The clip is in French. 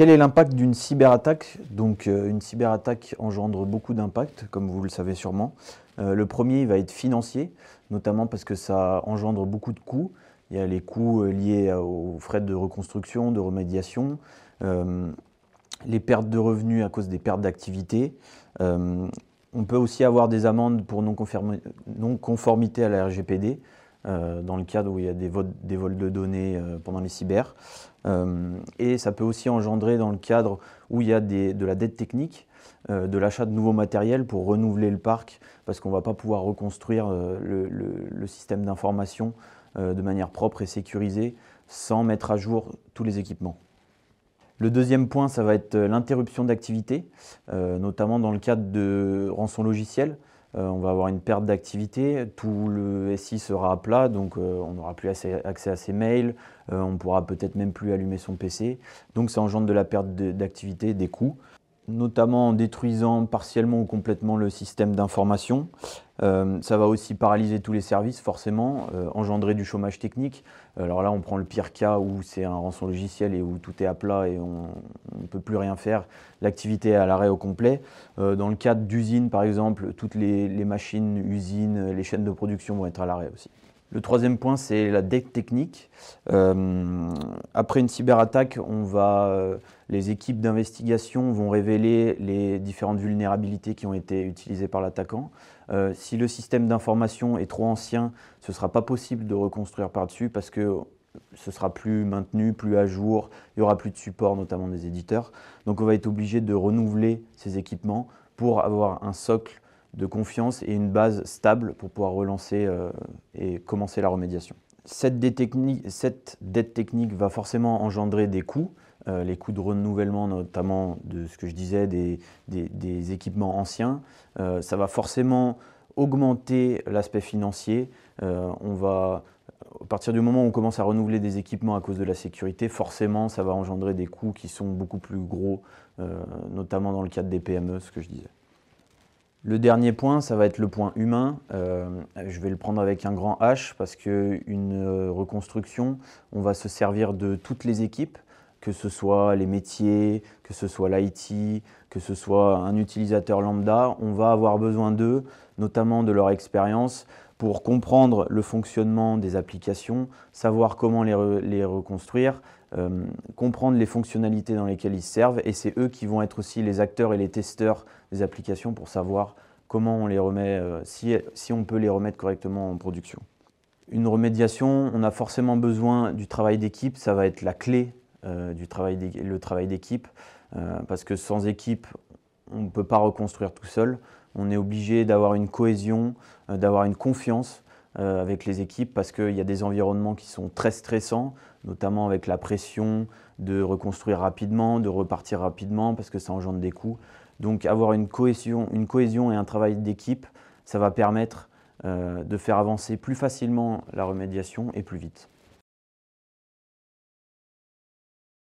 Quel est l'impact d'une cyberattaque? Donc, une cyberattaque engendre beaucoup d'impacts, comme vous le savez sûrement. Le premier, il va être financier, notamment parce que ça engendre beaucoup de coûts. Il y a les coûts liés aux frais de reconstruction, de remédiation, les pertes de revenus à cause des pertes d'activité. On peut aussi avoir des amendes pour non-conformité à la RGPD, dans le cadre où il y a des vols de données pendant les cyber. Et ça peut aussi engendrer dans le cadre où il y a de la dette technique, de l'achat de nouveaux matériels pour renouveler le parc, parce qu'on ne va pas pouvoir reconstruire le système d'information de manière propre et sécurisée sans mettre à jour tous les équipements. Le deuxième point, ça va être l'interruption d'activité, notamment dans le cadre de rançon logiciel. On va avoir une perte d'activité, tout le SI sera à plat, donc on n'aura plus accès à ses mails, on ne pourra peut-être même plus allumer son PC. Donc ça engendre de la perte d'activité, des coûts, notamment en détruisant partiellement ou complètement le système d'information. Ça va aussi paralyser tous les services, forcément, engendrer du chômage technique. Alors là, on prend le pire cas où c'est un rançon logiciel et où tout est à plat et on ne peut plus rien faire. L'activité est à l'arrêt au complet. Dans le cadre d'usines, par exemple, toutes les machines, usines, les chaînes de production vont être à l'arrêt aussi. Le troisième point, c'est la dette technique. Après une cyberattaque, les équipes d'investigation vont révéler les différentes vulnérabilités qui ont été utilisées par l'attaquant. Si le système d'information est trop ancien, ce ne sera pas possible de reconstruire par-dessus parce que ce sera plus maintenu, plus à jour, il n'y aura plus de support, notamment des éditeurs. Donc on va être obligé de renouveler ces équipements pour avoir un socle de confiance et une base stable pour pouvoir relancer et commencer la remédiation. Cette dette technique va forcément engendrer des coûts, les coûts de renouvellement notamment de ce que je disais, des équipements anciens. Ça va forcément augmenter l'aspect financier. À partir du moment où on commence à renouveler des équipements à cause de la sécurité, forcément ça va engendrer des coûts qui sont beaucoup plus gros, notamment dans le cadre des PME, ce que je disais. Le dernier point, ça va être le point humain. Je vais le prendre avec un grand H parce qu'une reconstruction, on va se servir de toutes les équipes, que ce soit les métiers, que ce soit l'IT, que ce soit un utilisateur lambda. On va avoir besoin d'eux, notamment de leur expérience, pour comprendre le fonctionnement des applications, savoir comment les reconstruire, comprendre les fonctionnalités dans lesquelles ils servent, et c'est eux qui vont être aussi les acteurs et les testeurs des applications pour savoir comment on les remet, si on peut les remettre correctement en production. Une remédiation, on a forcément besoin du travail d'équipe, ça va être la clé le travail d'équipe, parce que sans équipe, on ne peut pas reconstruire tout seul. On est obligé d'avoir une cohésion, d'avoir une confiance avec les équipes parce qu'il y a des environnements qui sont très stressants, notamment avec la pression de reconstruire rapidement, de repartir rapidement parce que ça engendre des coûts. Donc avoir une cohésion et un travail d'équipe, ça va permettre de faire avancer plus facilement la remédiation et plus vite.